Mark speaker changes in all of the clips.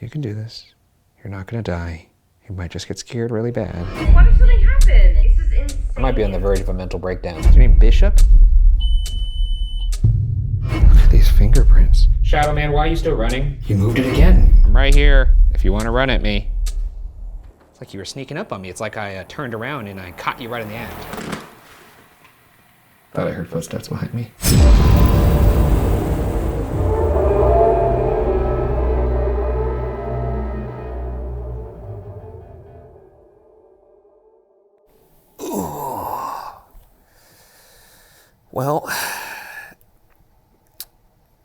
Speaker 1: You can do this. You're not gonna die. You might just get scared really bad.
Speaker 2: What if something happens? This is insane.
Speaker 3: I might be on the verge of a mental breakdown.
Speaker 1: Is your name Bishop? Look at these fingerprints.
Speaker 3: Shadow Man, why are you still running?
Speaker 1: You moved it again.
Speaker 3: I'm right here, if you want to run at me. It's like you were sneaking up on me. It's like I turned around and I caught you right in the act.
Speaker 1: Thought I heard footsteps behind me. Well,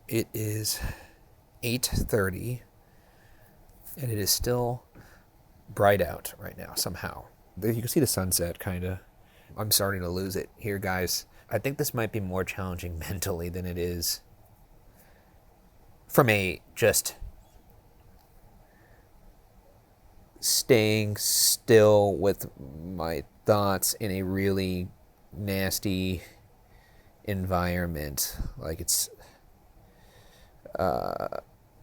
Speaker 1: it is 8:30 and it is still bright out right now somehow. You can see the sunset kinda. I'm starting to lose it here, guys. I think this might be more challenging mentally than it is from a just staying still with my thoughts in a really nasty environment. Like it's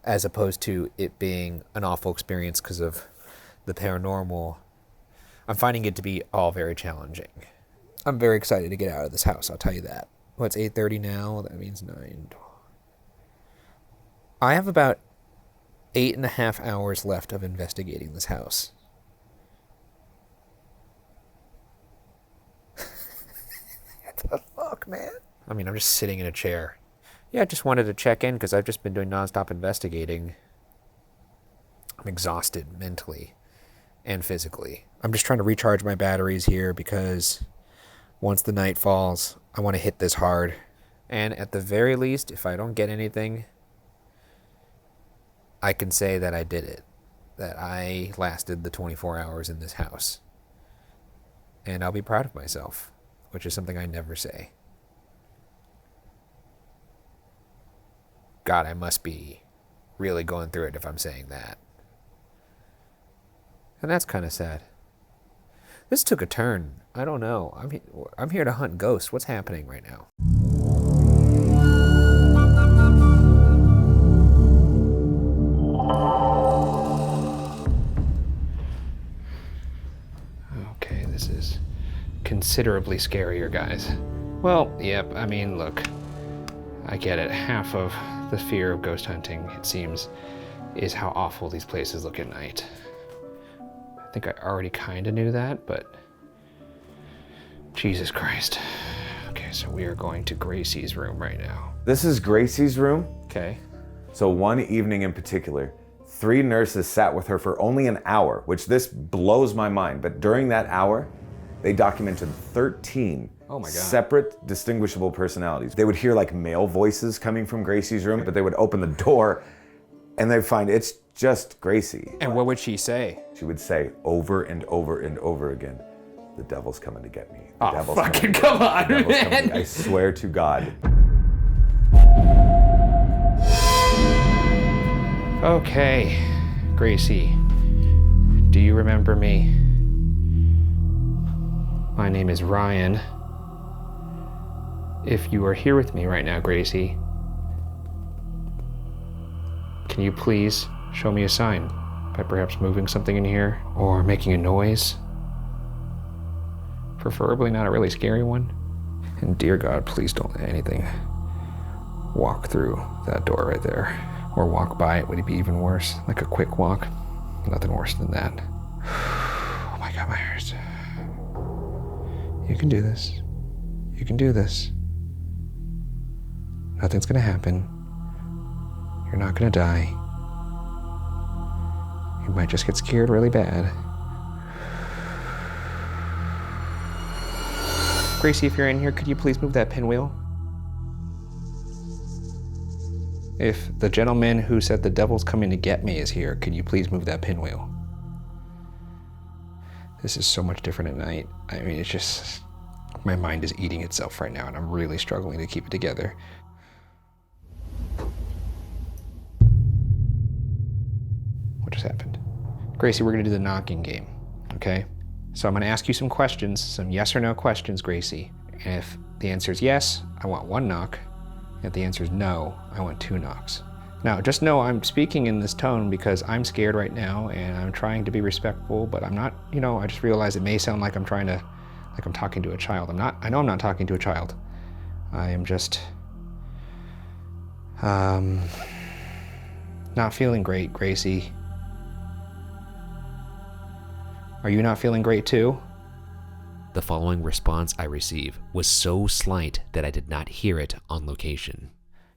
Speaker 1: as opposed to it being an awful experience because of the paranormal. I'm finding it to be all very challenging. I'm very excited to get out of this house, I'll tell you that. Well, it's 8:30 now, that means 9. I have about 8.5 hours left of investigating this house. What the fuck, man? I mean, I'm just sitting in a chair. Yeah, I just wanted to check in because I've just been doing nonstop investigating. I'm exhausted mentally and physically. I'm just trying to recharge my batteries here because once the night falls, I want to hit this hard. And at the very least, if I don't get anything, I can say that I did it. That I lasted the 24 hours in this house. And I'll be proud of myself, which is something I never say. God, I must be really going through it if I'm saying that. And that's kind of sad. This took a turn. I don't know. I'm here to hunt ghosts. What's happening right now? Okay, this is considerably scarier, guys. Well, yep, I mean, look. I get it. Half of the fear of ghost hunting, it seems, is how awful these places look at night. I think I already kind of knew that, but Jesus Christ. Okay, so we are going to Gracie's room right now.
Speaker 4: This is Gracie's room.
Speaker 3: Okay.
Speaker 4: So one evening in particular, 3 nurses sat with her for only an hour, which this blows my mind. But during that hour, they documented 13 separate, distinguishable personalities. They would hear like male voices coming from Gracie's room, but they would open the door and they'd find it's just Gracie.
Speaker 3: And what would she say?
Speaker 4: She would say over and over and over again, "The devil's coming to get me. The
Speaker 3: Oh,
Speaker 4: devil's
Speaker 3: fucking
Speaker 4: coming
Speaker 3: come on,
Speaker 4: the devil's coming to
Speaker 3: man.
Speaker 4: get me." I swear to God.
Speaker 3: Okay, Gracie, do you remember me? My name is Ryan. If you are here with me right now, Gracie, can you please show me a sign by perhaps moving something in here or making a noise? Preferably not a really scary one. And dear God, please don't let anything walk through that door right there. Or walk by it, would it be even worse? Like a quick walk? Nothing worse than that. Oh my God, my ears. You can do this. You can do this. Nothing's gonna happen. You're not gonna die. You might just get scared really bad. Gracie, if you're in here, could you please move that pinwheel? If the gentleman who said the devil's coming to get me is here, could you please move that pinwheel? This is so much different at night. I mean, it's just, my mind is eating itself right now and I'm really struggling to keep it together. What just happened? Gracie, we're gonna do the knocking game, okay? So I'm gonna ask you some questions, some yes or no questions, Gracie. And if the answer is yes, I want 1 knock. If the answer is no, I want 2 knocks. Now, just know I'm speaking in this tone because I'm scared right now and I'm trying to be respectful, but I'm not, I just realize it may sound like I'm talking to a child. I know I'm not talking to a child. I am just, not feeling great, Gracie. Are you not feeling great too?
Speaker 1: The following response I receive was so slight that I did not hear it on location.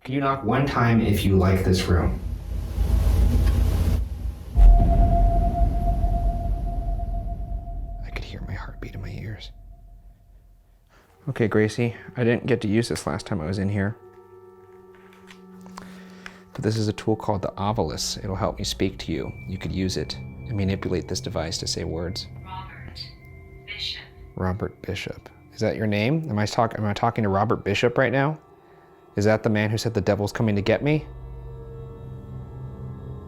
Speaker 3: Can you knock one time if you like this room? I could hear my heartbeat in my ears. Okay, Gracie, I didn't get to use this last time I was in here. But this is a tool called the Ovilus. It'll help me speak to you. You could use it and manipulate this device to say words.
Speaker 2: Robert Bishop.
Speaker 3: Robert Bishop. Is that your name? Am I talking to Robert Bishop right now? Is that the man who said the devil's coming to get me?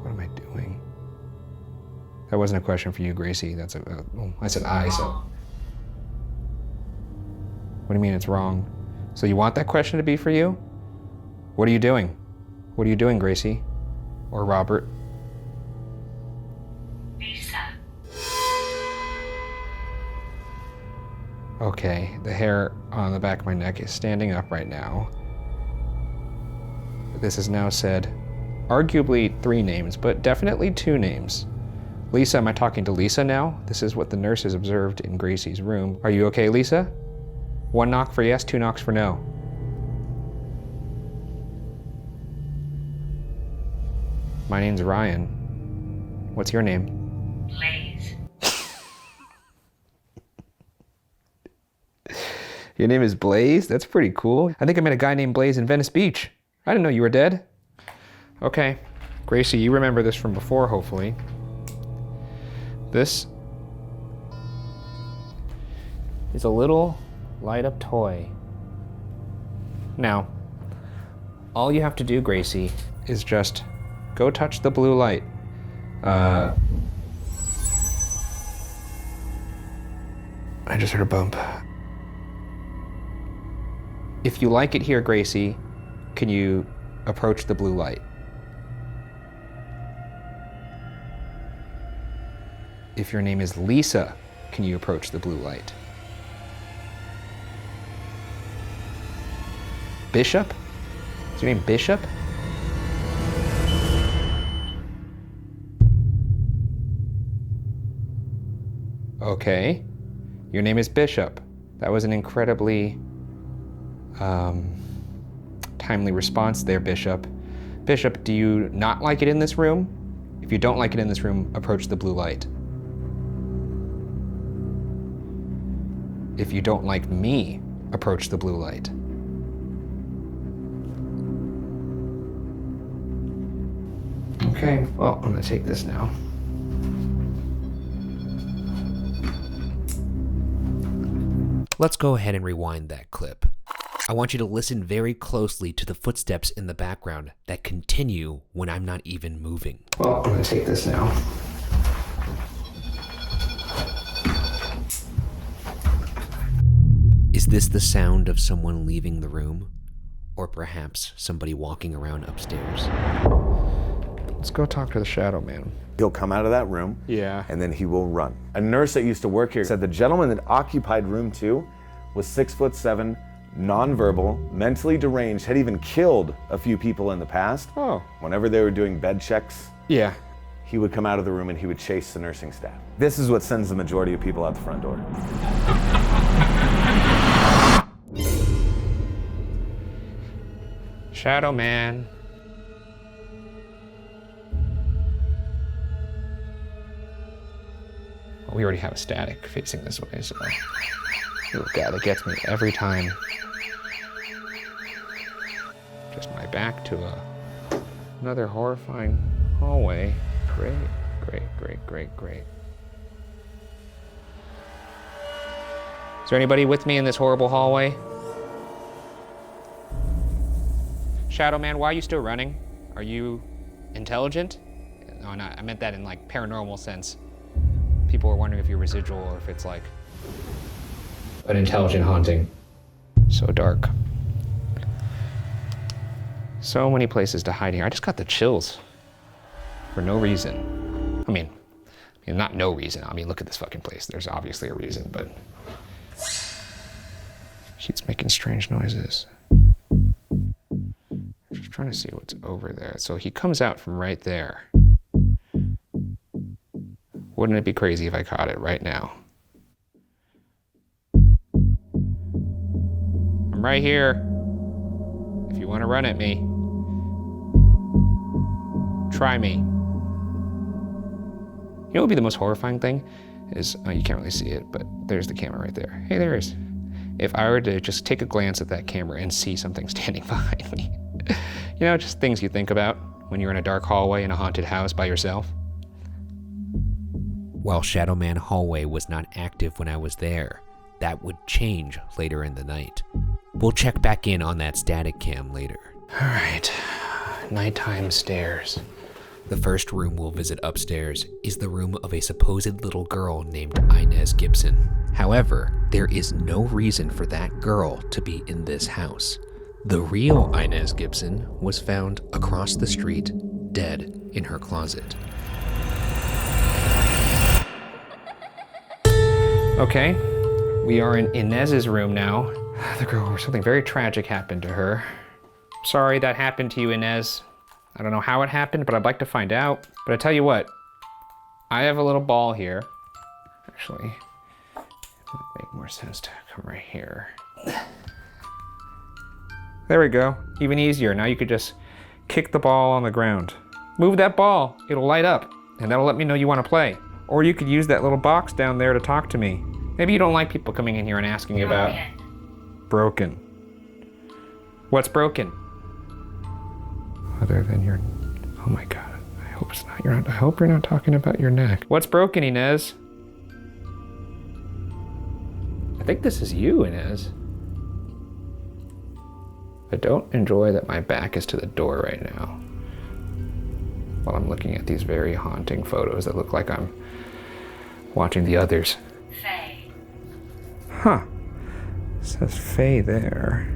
Speaker 3: What am I doing? That wasn't a question for you, Gracie. I said I, so. What do you mean it's wrong? So you want that question to be for you? What are you doing? What are you doing, Gracie? Or Robert?
Speaker 2: Lisa.
Speaker 3: Okay, the hair on the back of my neck is standing up right now. This has now said arguably 3 names, but definitely 2 names. Lisa, am I talking to Lisa now? This is what the nurses observed in Gracie's room. Are you okay, Lisa? 1 knock for yes, 2 knocks for no. My name's Ryan. What's your name?
Speaker 2: Blaze.
Speaker 3: Your name is Blaze? That's pretty cool. I think I met a guy named Blaze in Venice Beach. I didn't know you were dead. Okay. Gracie, you remember this from before, hopefully. This is a little light-up toy. Now, all you have to do, Gracie, is just go touch the blue light. I just heard a bump. If you like it here, Gracie, can you approach the blue light? If your name is Lisa, can you approach the blue light? Bishop? Is your name Bishop? Okay. Your name is Bishop. That was an incredibly timely response there, Bishop. Bishop, do you not like it in this room? If you don't like it in this room, approach the blue light. If you don't like me, approach the blue light. Okay, well, I'm gonna take this now.
Speaker 1: Let's go ahead and rewind that clip. I want you to listen very closely to the footsteps in the background that continue when I'm not even moving.
Speaker 3: Well, I'm gonna take this now.
Speaker 1: Is this the sound of someone leaving the room? Or perhaps somebody walking around upstairs?
Speaker 3: Let's go talk to the Shadow Man.
Speaker 4: He'll come out of that room,
Speaker 3: Yeah.
Speaker 4: and then he will run. A nurse that used to work here said the gentleman that occupied room 2 was 6'7", nonverbal, mentally deranged, had even killed a few people in the past.
Speaker 3: Oh.
Speaker 4: Whenever they were doing bed checks,
Speaker 3: Yeah.
Speaker 4: he would come out of the room and he would chase the nursing staff. This is what sends the majority of people out the front door.
Speaker 3: Shadow Man. Well, we already have a static facing this way, so. Oh God, it gets me every time. Just my back to another horrifying hallway. Great, great, great, great, great. Is there anybody with me in this horrible hallway? Shadow Man, why are you still running? Are you intelligent? No, not. I meant that in like paranormal sense. People were wondering if you're residual or if it's like an intelligent haunting. So dark. So many places to hide here. I just got the chills for no reason. I mean, not no reason. I mean, look at this fucking place. There's obviously a reason, but she's making strange noises. I'm just trying to see what's over there. So he comes out from right there. Wouldn't it be crazy if I caught it right now? I'm right here. If you want to run at me, try me. You know what would be the most horrifying thing? Is, oh, you can't really see it, but there's the camera right there. Hey, there it is. If I were to just take a glance at that camera and see something standing behind me. You know, just things you think about when you're in a dark hallway in a haunted house by yourself.
Speaker 1: While Shadow Man Hallway was not active when I was there, that would change later in the night. We'll check back in on that static cam later.
Speaker 3: All right, nighttime stairs.
Speaker 1: The first room we'll visit upstairs is the room of a supposed little girl named Inez Gibson. However, there is no reason for that girl to be in this house. The real Inez Gibson was found across the street, dead in her closet.
Speaker 3: Okay, we are in Inez's room now. The girl, something very tragic happened to her. Sorry that happened to you, Inez. I don't know how it happened, but I'd like to find out. But I tell you what, I have a little ball here. Actually, it would make more sense to come right here. There we go, even easier. Now you could just kick the ball on the ground. Move that ball, it'll light up, and that'll let me know you want to play. Or you could use that little box down there to talk to me. Maybe you don't like people coming in here and asking about... Broken. What's broken? Other than your... Oh my God, I hope it's not. I hope you're not talking about your neck. What's broken, Inez? I think this is you, Inez. I don't enjoy that my back is to the door right now, while I'm looking at these very haunting photos that look like I'm watching The Others.
Speaker 2: Faye.
Speaker 3: Huh. It says Faye there.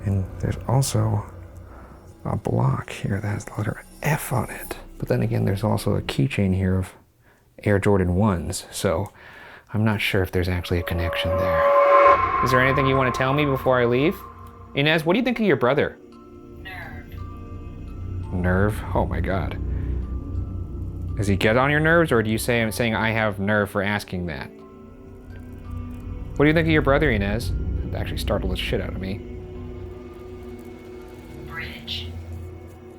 Speaker 3: And there's also a block here that has the letter F on it. But then again, there's also a keychain here of Air Jordan 1s, so I'm not sure if there's actually a connection there. Is there anything you want to tell me before I leave? Inez, what do you think of your brother? Nerve? Oh my God. Does he get on your nerves, or do you say I'm saying I have nerve for asking that? What do you think of your brother, Inez? It actually startled the shit out of me.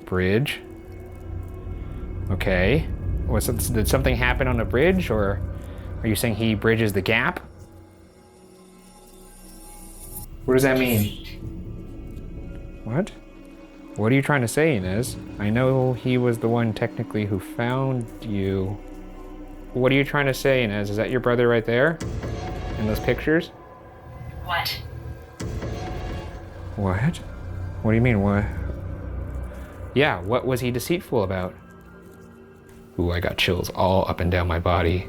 Speaker 3: Bridge? Okay. Did something happen on the bridge, or are you saying he bridges the gap? What does that mean? What? What are you trying to say, Inez? I know he was the one technically who found you. What are you trying to say, Inez? Is that your brother right there? In those pictures?
Speaker 2: What?
Speaker 3: What? What do you mean, what? Yeah, what was he deceitful about? Ooh, I got chills all up and down my body.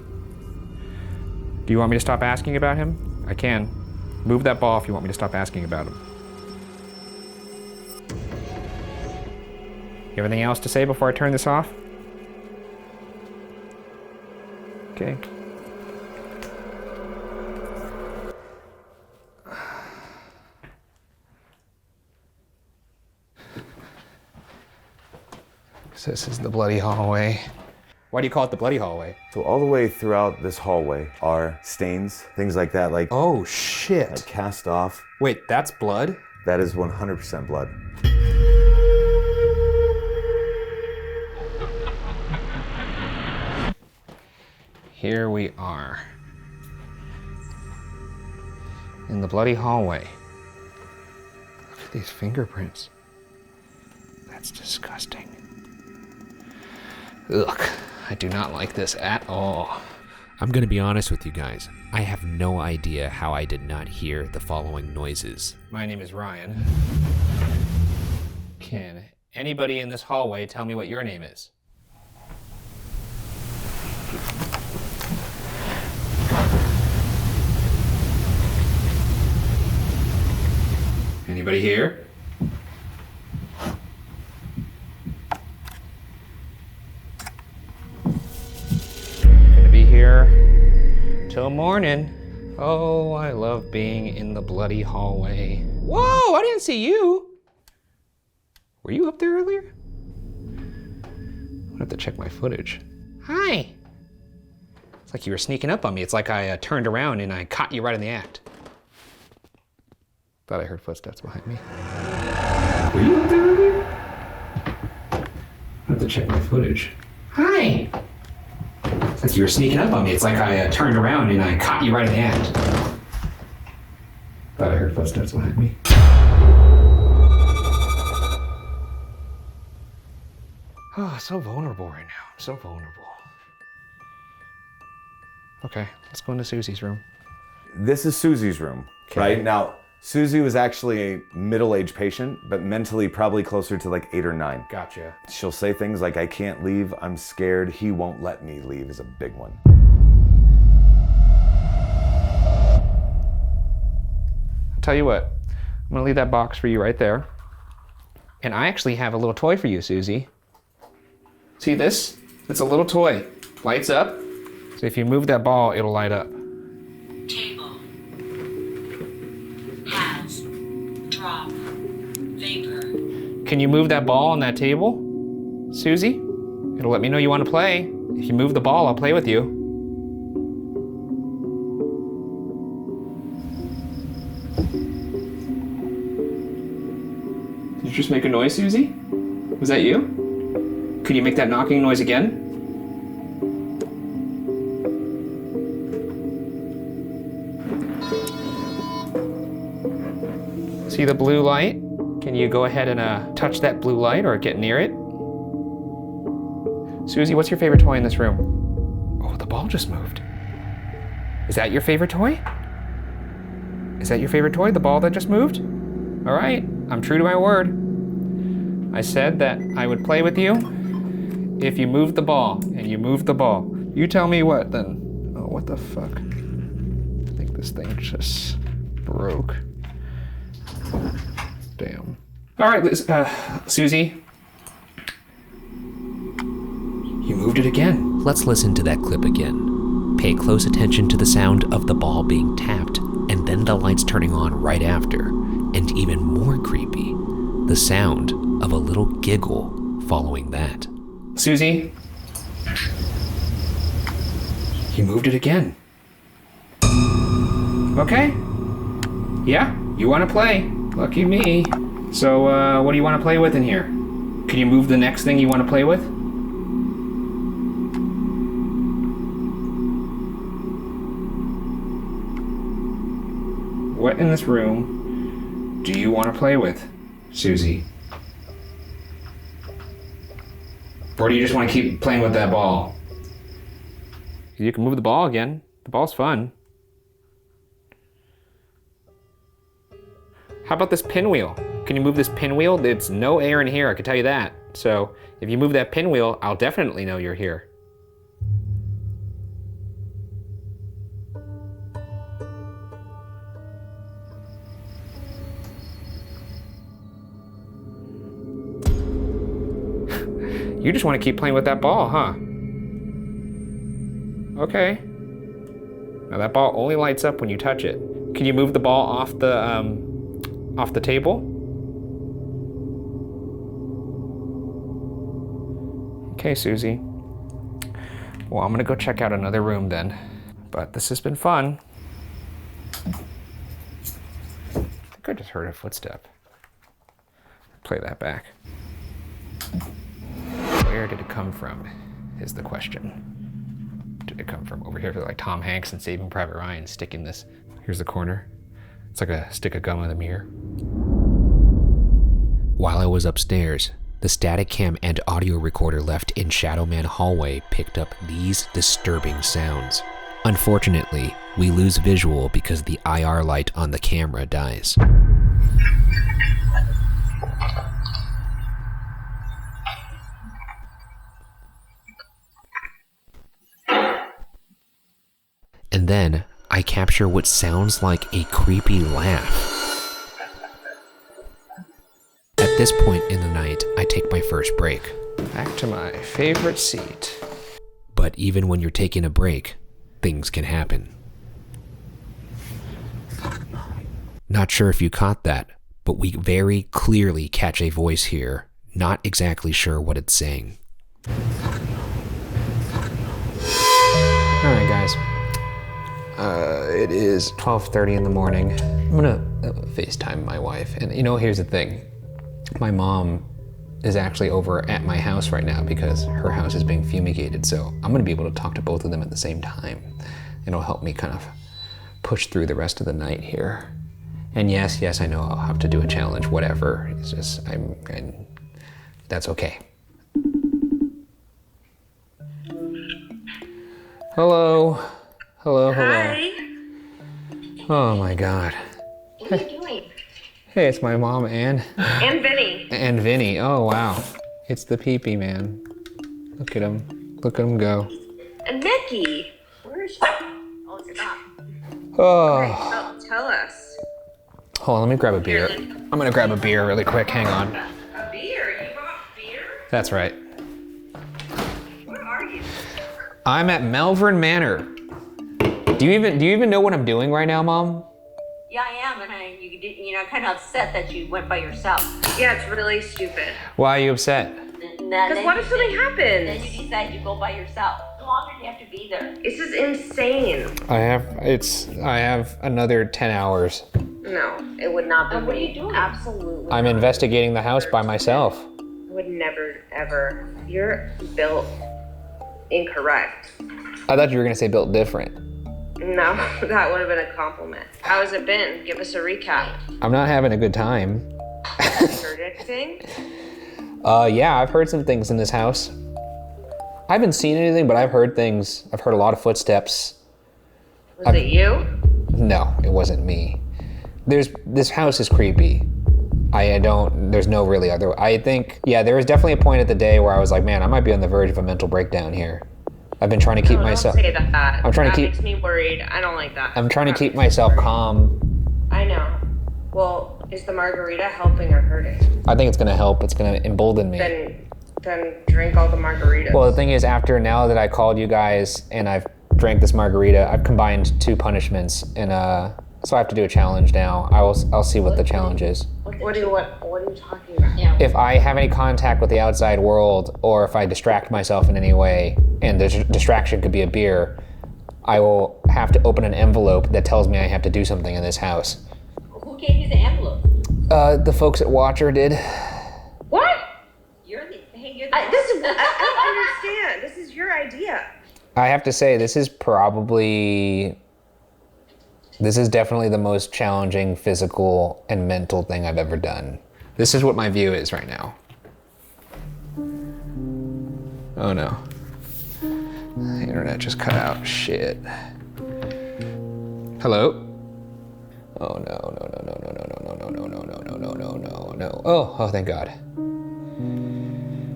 Speaker 3: Do you want me to stop asking about him? I can. Move that ball if you want me to stop asking about him. You have anything else to say before I turn this off? Okay. So this is the bloody hallway. Why do you call it the bloody hallway?
Speaker 4: So all the way throughout this hallway are stains, things like that, like
Speaker 3: Oh shit.
Speaker 4: like cast off.
Speaker 3: Wait, that's blood?
Speaker 4: That is 100% blood.
Speaker 3: Here we are. In the bloody hallway. Look at these fingerprints. That's disgusting. Ugh, I do not like this at all.
Speaker 1: I'm gonna be honest with you guys. I have no idea how I did not hear the following noises.
Speaker 3: My name is Ryan. Can anybody in this hallway tell me what your name is? Anybody here? till morning. Oh, I love being in the bloody hallway. Whoa, I didn't see you. Were you up there earlier? I have to check my footage. Hi. It's like you were sneaking up on me. It's like I turned around and I caught you right in the act. Thought I heard footsteps behind me. Were you up there earlier? I have to check my footage. Hi. It's like you were sneaking up on me. It's like I turned around and I caught you right in the act. Thought I heard footsteps behind me. Oh, so vulnerable right now. I'm so vulnerable. Okay, let's go into Susie's room.
Speaker 4: This is Susie's room, right? Now, Susie was actually a middle-aged patient, but mentally probably closer to like 8 or 9.
Speaker 3: Gotcha.
Speaker 4: She'll say things like, I can't leave, I'm scared, he won't let me leave is a big one.
Speaker 3: I'll tell you what, I'm gonna leave that box for you right there. And I actually have a little toy for you, Susie. See this? It's a little toy. Lights up. So if you move that ball, it'll light up.
Speaker 2: Table. Has. Drop. Vapor.
Speaker 3: Can you move that ball on that table, Susie? It'll let me know you want to play. If you move the ball, I'll play with you. Did you just make a noise, Susie? Was that you? Could you make that knocking noise again? See the blue light? Can you go ahead and touch that blue light or get near it? Susie, what's your favorite toy in this room? Oh, the ball just moved. Is that your favorite toy? Is that your favorite toy, the ball that just moved? All right, I'm true to my word. I said that I would play with you if you moved the ball, and you moved the ball. You tell me what then. Oh, what the fuck? I think this thing just broke. Damn. All right, Susie. You moved it again.
Speaker 5: Let's listen to that clip again. Pay close attention to the sound of the ball being tapped, and then the lights turning on right after. And even more creepy, the sound of a little giggle following that.
Speaker 3: Susie, you moved it again. Okay. Yeah, you want to play. Lucky me. So, what do you want to play with in here? Can you move the next thing you want to play with? What in this room do you want to play with, Susie? Or do you just want to keep playing with that ball? You can move the ball again. The ball's fun. How about this pinwheel? Can you move this pinwheel? There's no air in here, I can tell you that. So if you move that pinwheel, I'll definitely know you're here. You just want to keep playing with that ball, huh? Okay. Now that ball only lights up when you touch it. Can you move the ball off the table? Okay, Susie. Well, I'm gonna go check out another room then. But this has been fun. I think I just heard a footstep. Play that back. Where did it come from, is the question. Did it come from over here, like Tom Hanks in Saving Private Ryan, sticking this? Here's the corner. It's like a stick of gum in the mirror.
Speaker 5: While I was upstairs, the static cam and audio recorder left in Shadowman hallway picked up these disturbing sounds. Unfortunately, we lose visual because the IR light on the camera dies. And then I capture what sounds like a creepy laugh. At this point in the night, I take my first break.
Speaker 3: Back to my favorite seat.
Speaker 5: But even when you're taking a break, things can happen. Not sure if you caught that, but we very clearly catch a voice here. Not exactly sure what it's saying.
Speaker 3: Alright guys, it is 12:30 in the morning. I'm gonna FaceTime my wife, and here's the thing. My mom is actually over at my house right now because her house is being fumigated, so I'm gonna be able to talk to both of them at the same time. It'll help me kind of push through the rest of the night here. And yes, I know I'll have to do a challenge, whatever. It's just, that's okay. Hello.
Speaker 6: Hi.
Speaker 3: Oh my God.
Speaker 6: What are you doing?
Speaker 3: Hey, it's my mom and
Speaker 6: Vinny.
Speaker 3: And Vinny. Oh wow. It's the pee-pee man. Look at him. Look at him go.
Speaker 6: And Nikki. Where is she? Oh, it's not.
Speaker 3: Oh.
Speaker 6: Okay, so tell us.
Speaker 3: Hold on, let me grab a beer. I'm gonna grab a beer really quick. Hang on.
Speaker 6: A beer? You bought beer?
Speaker 3: That's right.
Speaker 6: Where are you?
Speaker 3: I'm at Malvern Manor. Do you even know what I'm doing right now, Mom?
Speaker 7: Yeah, I am, and I'm kind of upset that you went by yourself.
Speaker 6: Yeah, it's really stupid.
Speaker 3: Why are you upset?
Speaker 6: Because what if something happens?
Speaker 7: Then you decide to go by yourself. How long do you have to be there?
Speaker 6: This is insane.
Speaker 3: I have another 10 hours.
Speaker 6: No, it would not be.
Speaker 7: And what are you doing?
Speaker 6: Absolutely.
Speaker 3: I'm investigating the house by myself.
Speaker 6: I would never, ever. You're built incorrect.
Speaker 3: I thought you were gonna say built different.
Speaker 6: No, that would have been a compliment. How has it been? Give us a recap.
Speaker 3: I'm not having a good time.
Speaker 6: Heard anything?
Speaker 3: Yeah, I've heard some things in this house. I haven't seen anything, but I've heard things. I've heard a lot of footsteps.
Speaker 6: Was it you?
Speaker 3: No, it wasn't me. This house is creepy. There's no really other, I think, yeah, there was definitely a point at the day where I was like, man, I might be on the verge of a mental breakdown here. I've been trying to keep myself.
Speaker 6: Don't say that.
Speaker 3: I'm trying to keep.
Speaker 6: That makes me worried. I don't like that.
Speaker 3: I'm trying to keep myself calm.
Speaker 6: I know. Well, is the margarita helping or hurting?
Speaker 3: I think it's gonna help. It's gonna embolden me.
Speaker 6: Then drink all the margaritas.
Speaker 3: Well, the thing is, now that I called you guys and I've drank this margarita, I've combined 2 punishments, and so I have to do a challenge now. I'll see what the challenge is.
Speaker 6: What are you talking about?
Speaker 7: Yeah.
Speaker 3: If I have any contact with the outside world, or if I distract myself in any way, and the distraction could be a beer, I will have to open an envelope that tells me I have to do something in this house.
Speaker 7: Who gave you the envelope?
Speaker 3: The folks at Watcher did.
Speaker 6: What?
Speaker 7: I
Speaker 6: don't understand. This is your idea.
Speaker 3: I have to say, this is definitely the most challenging physical and mental thing I've ever done. This is what my view is right now. Oh no. The internet just cut out. Shit. Hello? Oh no. Oh, thank God.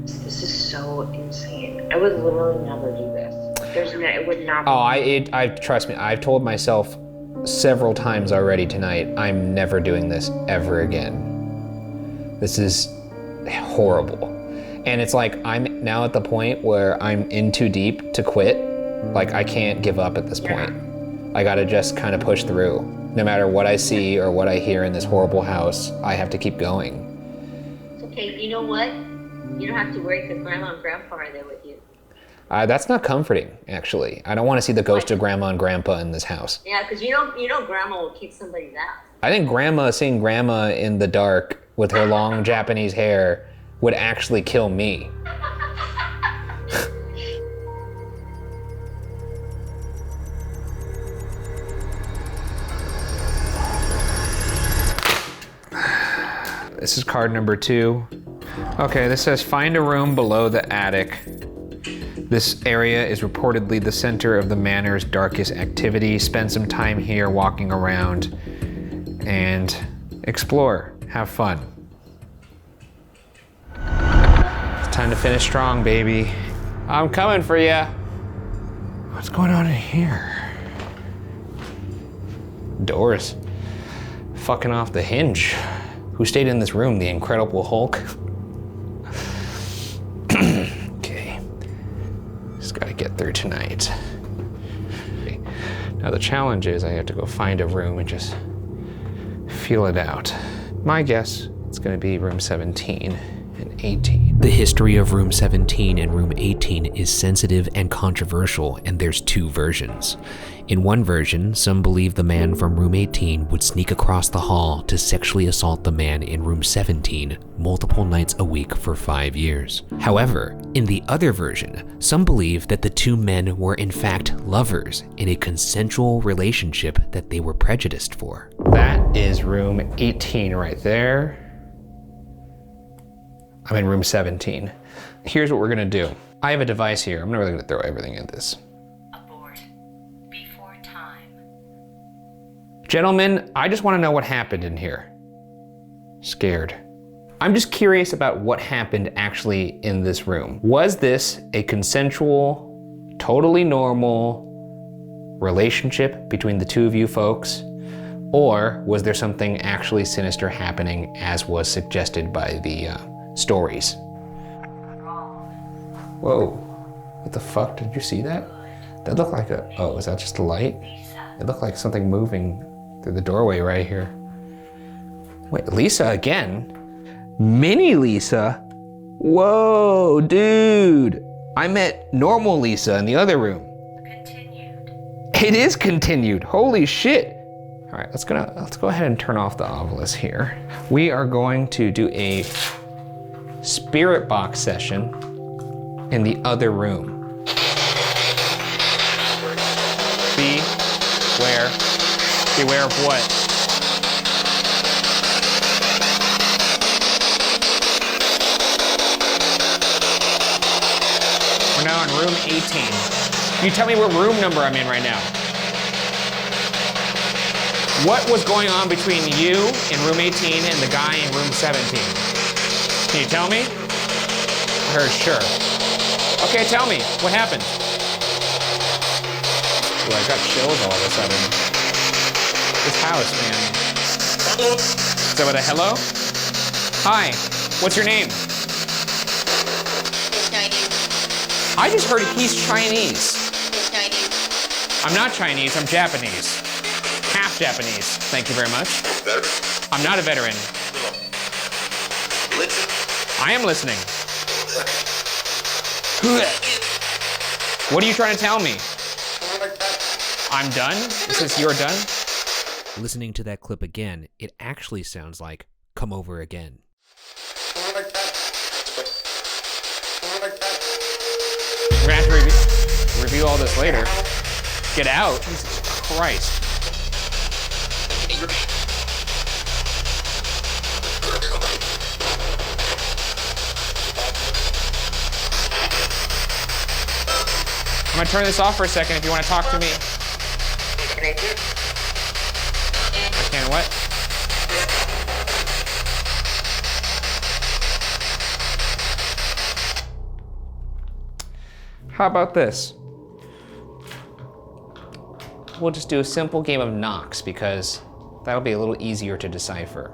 Speaker 6: This is so insane. I would literally never do this. It would not be.
Speaker 3: I trust me, I've told myself several times already tonight, I'm never doing this ever again. This is horrible. And it's like, I'm now at the point where I'm in too deep to quit. Like, I can't give up at this point. I gotta just kind of push through. No matter what I see or what I hear in this horrible house, I have to keep going.
Speaker 7: It's okay, you know what? You don't have to worry because Grandma and Grandpa are there with you.
Speaker 3: That's not comforting, actually. I don't want to see the ghost of Grandma and Grandpa in this house.
Speaker 7: Yeah, because you know Grandma will kick somebody's ass.
Speaker 3: I think seeing Grandma in the dark with her long Japanese hair would actually kill me. This is card number 2. Okay, this says find a room below the attic. This area is reportedly the center of the manor's darkest activity. Spend some time here walking around and explore. Have fun. It's time to finish strong, baby. I'm coming for ya. What's going on in here? Doors fucking off the hinge. Who stayed in this room? The Incredible Hulk? Okay. Just gotta get through tonight. Okay. Now the challenge is I have to go find a room and just feel it out. My guess, it's gonna be room 17 and 18.
Speaker 5: The history of room 17 and room 18 is sensitive and controversial, and there's two versions. In one version, some believe the man from room 18 would sneak across the hall to sexually assault the man in room 17 multiple nights a week for 5 years. However, in the other version, some believe that the two men were in fact lovers in a consensual relationship that they were prejudiced for.
Speaker 3: That is room 18 right there. I'm in room 17. Here's what we're gonna do. I have a device here. I'm not really gonna throw everything at this.
Speaker 2: Abort. Before time.
Speaker 3: Gentlemen, I just wanna know what happened in here. Scared. I'm just curious about what happened actually in this room. Was this a consensual, totally normal relationship between the two of you folks? Or was there something actually sinister happening as was suggested by the stories? Whoa, what the fuck, did you see that? That looked like oh, is that just a light? It looked like something moving through the doorway right here. Wait, Lisa again? Mini Lisa? Whoa, dude. I met normal Lisa in the other room.
Speaker 2: Continued.
Speaker 3: It is continued, holy shit. All right, let's go ahead and turn off the obelisk here. We are going to do a spirit box session in the other room. Beware of what? We're now in room 18. Can you tell me what room number I'm in right now? What was going on between you in room 18 and the guy in room 17? Can you tell me? I heard sure. Okay, tell me, what happened? Ooh, I got chills all of a sudden. This house, man. Is that what a hello? Hi, what's your name?
Speaker 7: He's Chinese.
Speaker 3: I just heard he's Chinese.
Speaker 7: He's Chinese.
Speaker 3: I'm not Chinese, I'm Japanese. Half Japanese, thank you very much.
Speaker 8: Veteran?
Speaker 3: I'm not a veteran.
Speaker 8: Listen.
Speaker 3: I am listening. What are you trying to tell me? I'm done? It says you're done?
Speaker 5: Listening to that clip again, it actually sounds like "Come Over Again."
Speaker 3: We're gonna have to review all this later. Get out? Jesus Christ. I'm gonna turn this off for a second if you want to talk to me. I can what? How about this? We'll just do a simple game of knocks because that'll be a little easier to decipher.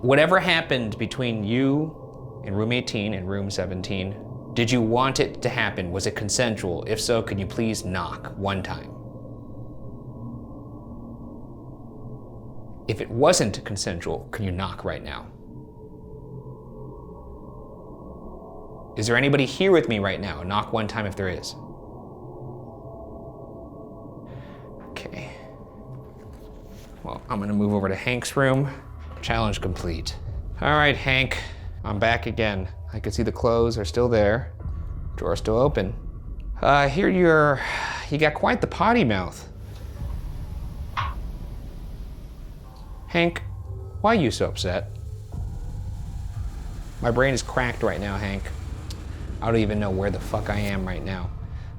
Speaker 3: Whatever happened between you in room 18 and room 17, did you want it to happen? Was it consensual? If so, could you please knock one time? If it wasn't consensual, can you knock right now? Is there anybody here with me right now? Knock one time if there is. Okay. Well, I'm gonna move over to Hank's room. Challenge complete. All right, Hank, I'm back again. I can see the clothes are still there. Drawer's still open. Here you got quite the potty mouth. Hank, why are you so upset? My brain is cracked right now, Hank. I don't even know where the fuck I am right now.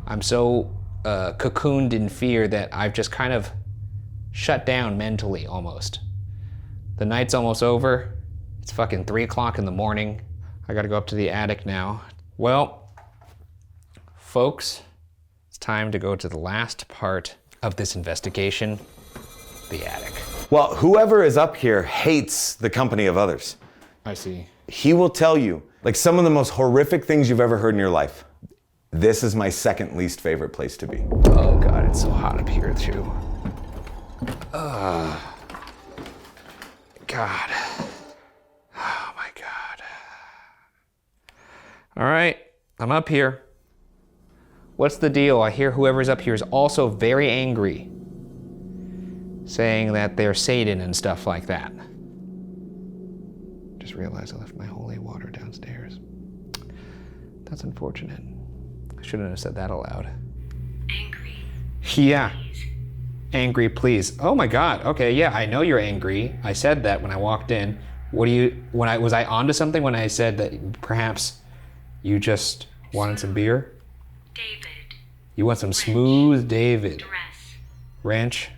Speaker 3: I'm so cocooned in fear that I've just kind of shut down mentally almost. The night's almost over. It's fucking 3 o'clock in the morning. I gotta go up to the attic now. Well, folks, it's time to go to the last part of this investigation, the attic.
Speaker 4: Well, whoever is up here hates the company of others.
Speaker 3: I see.
Speaker 4: He will tell you, like, some of the most horrific things you've ever heard in your life. This is my second least favorite place to be.
Speaker 3: Oh God, it's so hot up here too.
Speaker 1: God. Oh my God. All right, I'm up here. What's the deal? I hear whoever's up here is also very angry, saying that they're Satan and stuff like that. Just realized I left my holy water downstairs. That's unfortunate. I shouldn't have said that aloud.
Speaker 2: Angry.
Speaker 1: Yeah. Angry, please. Oh my God. Okay, yeah, I know you're angry. I said that when I walked in. Was I onto something when I said that perhaps you just wanted some beer?
Speaker 2: David.
Speaker 1: You want some smooth David.
Speaker 2: Dress.
Speaker 1: Wrench.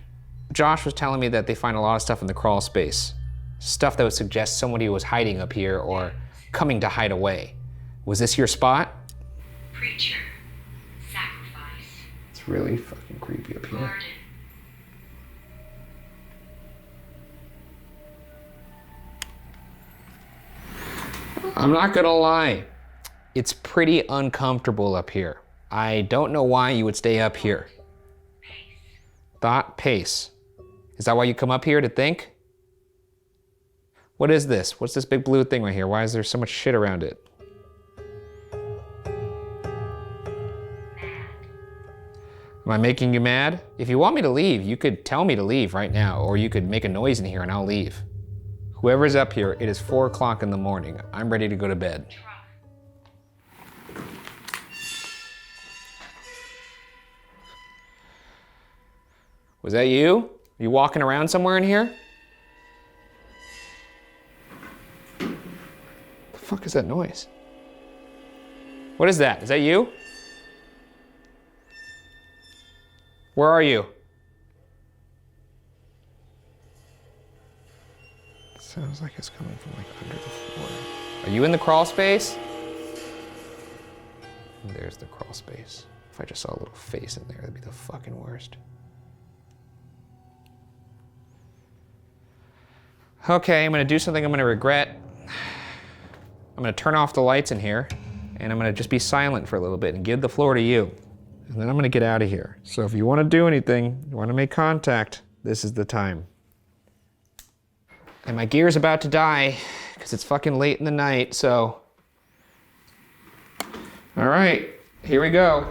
Speaker 1: Josh was telling me that they find a lot of stuff in the crawl space. Stuff that would suggest somebody was hiding up here or coming to hide away. Was this your spot?
Speaker 2: Preacher. Sacrifice.
Speaker 1: It's really fucking creepy up here.
Speaker 2: Garden.
Speaker 1: I'm not gonna lie. It's pretty uncomfortable up here. I don't know why you would stay up here. Thought pace. Is that why you come up here to think? What is this? What's this big blue thing right here? Why is there so much shit around it? Am I making you mad? If you want me to leave, you could tell me to leave right now, or you could make a noise in here and I'll leave. Whoever's up here, it is 4 o'clock in the morning. I'm ready to go to bed. Was that you? Are you walking around somewhere in here? The fuck is that noise? What is that? Is that you? Where are you? It sounds like it's coming from like under the floor. Are you in the crawl space? There's the crawl space. If I just saw a little face in there, that'd be the fucking worst. Okay, I'm gonna do something I'm gonna regret. I'm gonna turn off the lights in here, and I'm gonna just be silent for a little bit and give the floor to you. And then I'm gonna get out of here. So if you wanna do anything, you wanna make contact, this is the time. And my gear's about to die, because it's fucking late in the night, so. All right, here we go.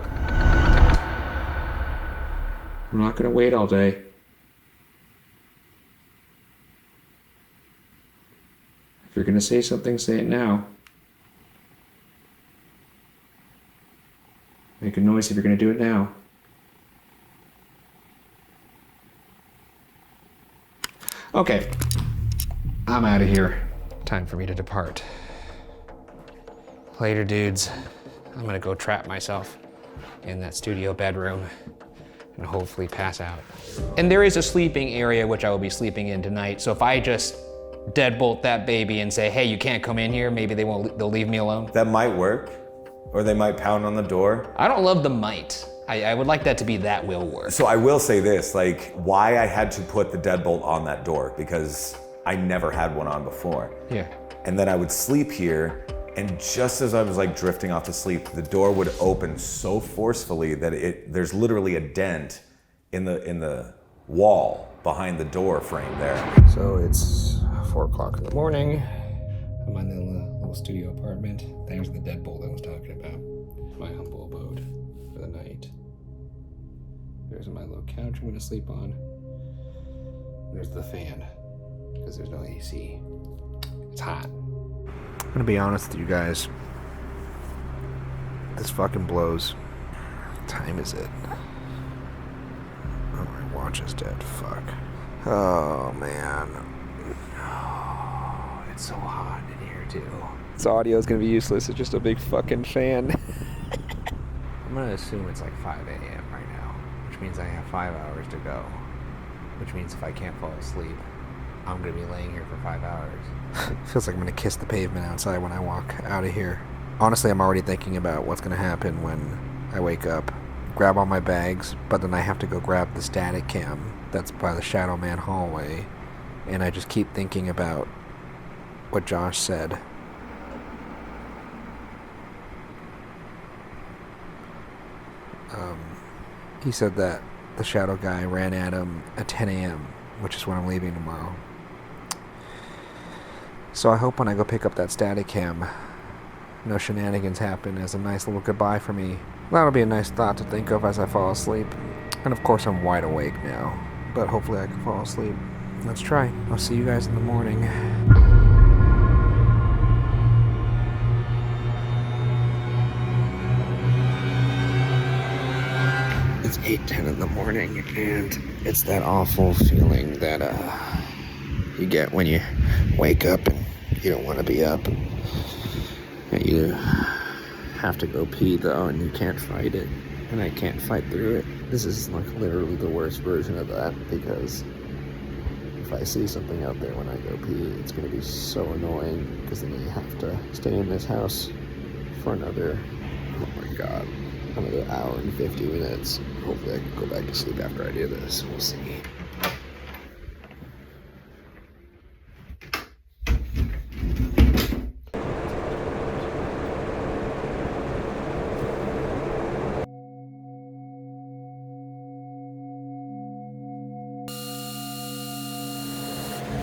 Speaker 1: I'm not gonna wait all day. If you're gonna say something, say it now. Make a noise if you're gonna do it now. Okay, I'm out of here. Time for me to depart. Later, dudes. I'm gonna go trap myself in that studio bedroom and hopefully pass out. And there is a sleeping area which I will be sleeping in tonight, so if I just deadbolt that baby and say, hey, you can't come in here, maybe they'll leave me alone.
Speaker 4: That might work, or they might pound on the door.
Speaker 1: I don't love the might. I would like that to be that will work.
Speaker 4: So I will say this, like, why I had to put the deadbolt on that door, because I never had one on before.
Speaker 1: Yeah.
Speaker 4: And then I would sleep here, and just as I was like drifting off to sleep, the door would open so forcefully that there's literally a dent in the wall behind the door frame there.
Speaker 1: So it's 4 o'clock in the morning. I'm in the little studio apartment. There's the deadbolt I was talking about. My humble abode for the night. There's my little couch I'm gonna sleep on. There's the fan, because there's no AC. It's hot. I'm gonna be honest with you guys. This fucking blows. What time is it? Oh, my watch is dead. Fuck. Oh, man. Oh, it's so hot in here, too. This audio is gonna be useless. It's just a big fucking fan. I'm gonna assume it's like 5 a.m. right now, which means I have 5 hours to go. Which means if I can't fall asleep, I'm gonna be laying here for 5 hours. Feels like I'm gonna kiss the pavement outside when I walk out of here. Honestly, I'm already thinking about what's gonna happen when I wake up. Grab all my bags, but then I have to go grab the static cam that's by the Shadow Man hallway. And I just keep thinking about what Josh said. He said that the shadow guy ran at him at 10 a.m., which is when I'm leaving tomorrow. So I hope when I go pick up that static cam, no shenanigans happen as a nice little goodbye for me. That'll be a nice thought to think of as I fall asleep. And of course I'm wide awake now, but hopefully I can fall asleep. Let's try. I'll see you guys in the morning. It's 8:10 in the morning, and it's that awful feeling that you get when you wake up and you don't want to be up. And you have to go pee though, and you can't fight it. And I can't fight through it. This is like literally the worst version of that, because if I see something out there when I go pee, it's gonna be so annoying, because then you have to stay in this house for another, oh my god, another hour and 50 minutes. Hopefully I can go back to sleep after I do this. We'll see.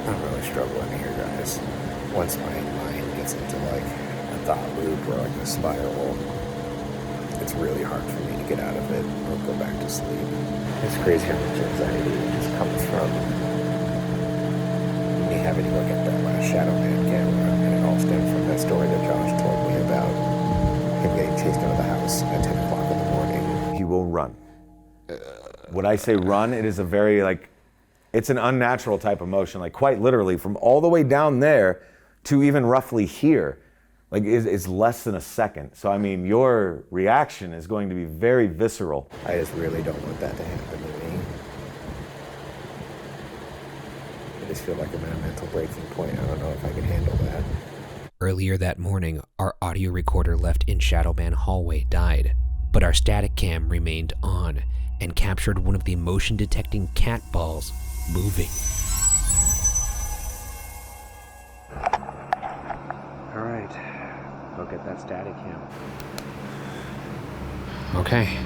Speaker 1: I'm really struggling here, guys. Once my mind gets into like a thought loop or like a spiral, it's really hard for me to get out of it or go back to sleep. It's crazy how much anxiety just comes from me having to go get that last Shadow Man camera, and it all stems from that story that Josh told me about him getting chased out of the house at 10 o'clock in the morning.
Speaker 4: He will run. When I say run, it is a very it's an unnatural type of motion, like quite literally from all the way down there to even roughly here. Like it's less than a second. So I mean, your reaction is going to be very visceral.
Speaker 1: I just really don't want that to happen to me. I just feel like I'm at a mental breaking point. I don't know if I can handle that.
Speaker 5: Earlier that morning, our audio recorder left in Shadowman hallway died, but our static cam remained on and captured one of the motion detecting cat balls moving.
Speaker 1: All right. Go get that static cam.
Speaker 5: Okay.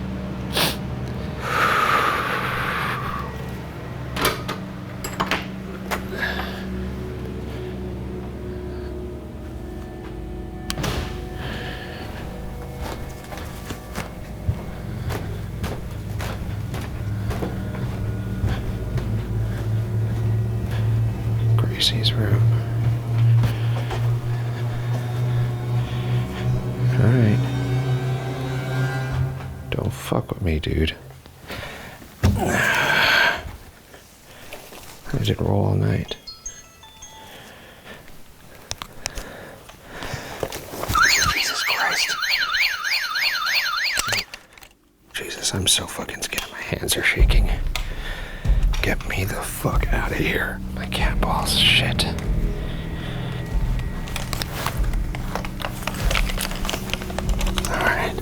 Speaker 1: Gracie's room. Alright. Don't fuck with me, dude. I did roll all night. Jesus Christ. Jesus, I'm so fucking scared. My hands are shaking. Get me the fuck out of here. My cat balls, shit. Alright.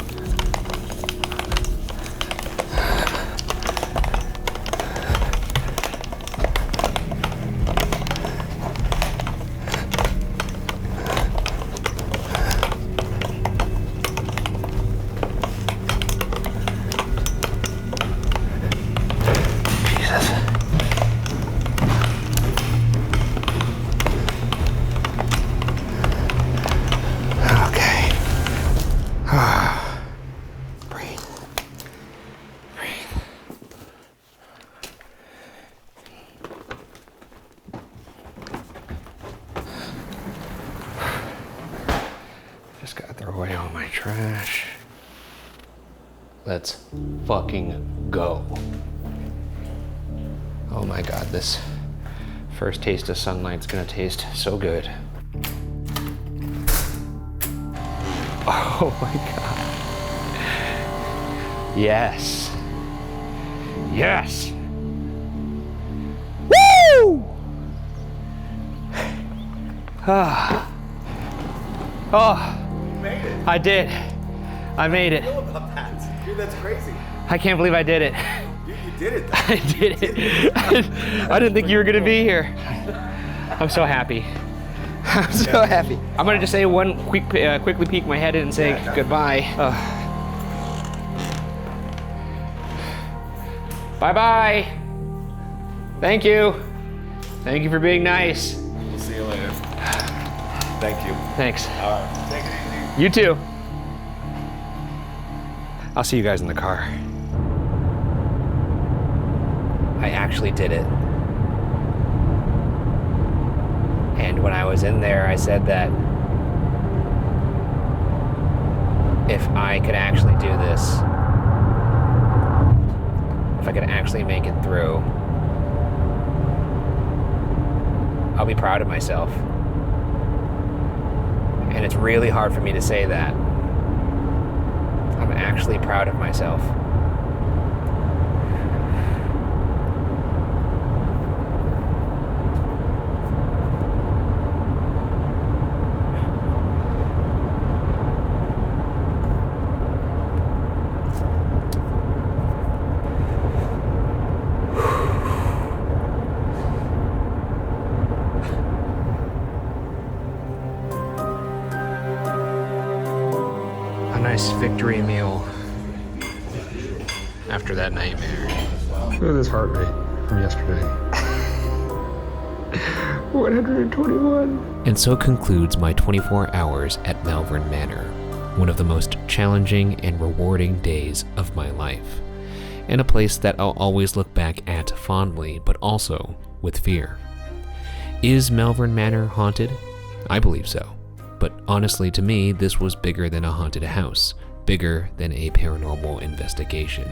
Speaker 1: Trash. Let's fucking go. Oh my god, this first taste of sunlight's gonna taste so good. Oh my god. Yes. Yes. Woo! Ah. Oh. I did. I made it.
Speaker 4: What about that? Dude, that's crazy.
Speaker 5: I can't believe I did it.
Speaker 4: Dude, you did it.
Speaker 5: I did it. I didn't think you were gonna be here. I'm so happy. I'm so happy. I'm gonna just say one quickly peek my head in and say goodbye. Bye-bye. Thank you. Thank you for being nice.
Speaker 4: We'll see you later. Thank you.
Speaker 1: Thanks.
Speaker 4: All right. Take it easy.
Speaker 1: You too. I'll see you guys in the car. I actually did it. And when I was in there, I said that if I could actually do this, if I could actually make it through, I'll be proud of myself. And it's really hard for me to say that. I'm actually proud of myself. Nice victory meal after that nightmare.
Speaker 3: Look at this heart rate from yesterday. 121.
Speaker 5: And so concludes my 24 hours at Malvern Manor, one of the most challenging and rewarding days of my life, and a place that I'll always look back at fondly, but also with fear. Is Malvern Manor haunted? I believe so. But honestly, to me, this was bigger than a haunted house, bigger than a paranormal investigation.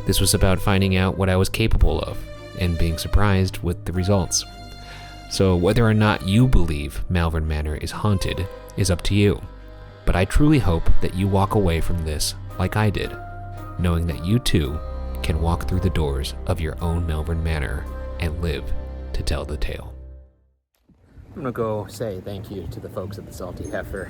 Speaker 5: This was about finding out what I was capable of and being surprised with the results. So whether or not you believe Malvern Manor is haunted is up to you. But I truly hope that you walk away from this like I did, knowing that you too can walk through the doors of your own Malvern Manor and live to tell the tale.
Speaker 1: I'm gonna go say thank you to the folks at the Salty Heifer.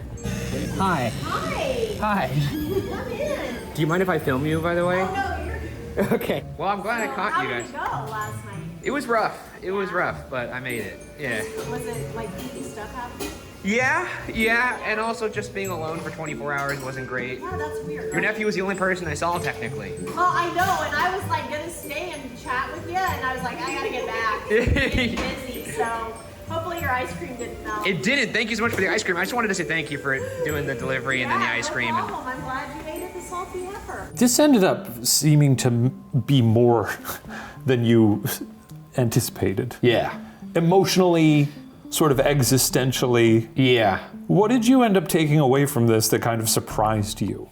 Speaker 1: Hi.
Speaker 8: Hi.
Speaker 1: Hi.
Speaker 8: Come in.
Speaker 1: Do you mind if I film you, by the way?
Speaker 8: Oh, no, you're good.
Speaker 1: Okay. Well, I'm glad I caught you guys.
Speaker 8: How did it go last night?
Speaker 1: It was rough. It was rough, but I made it. Yeah.
Speaker 8: Was it like creepy stuff happening?
Speaker 1: Yeah, and also just being alone for 24 hours wasn't great.
Speaker 8: Yeah, that's weird.
Speaker 1: Your nephew was the only person I saw, technically.
Speaker 8: Well, I know, and I was like gonna stay and chat with you, and I was like, I gotta get back. I'm getting busy, so hopefully your ice cream didn't melt.
Speaker 1: It didn't. Thank you so much for the ice cream. I just wanted to say thank you for doing the delivery and then the ice cream.
Speaker 8: No problem. I'm glad you made it the Salty Heifer.
Speaker 9: This ended up seeming to be more than you anticipated.
Speaker 1: Yeah.
Speaker 9: Emotionally, sort of existentially.
Speaker 1: Yeah.
Speaker 9: What did you end up taking away from this that kind of surprised you?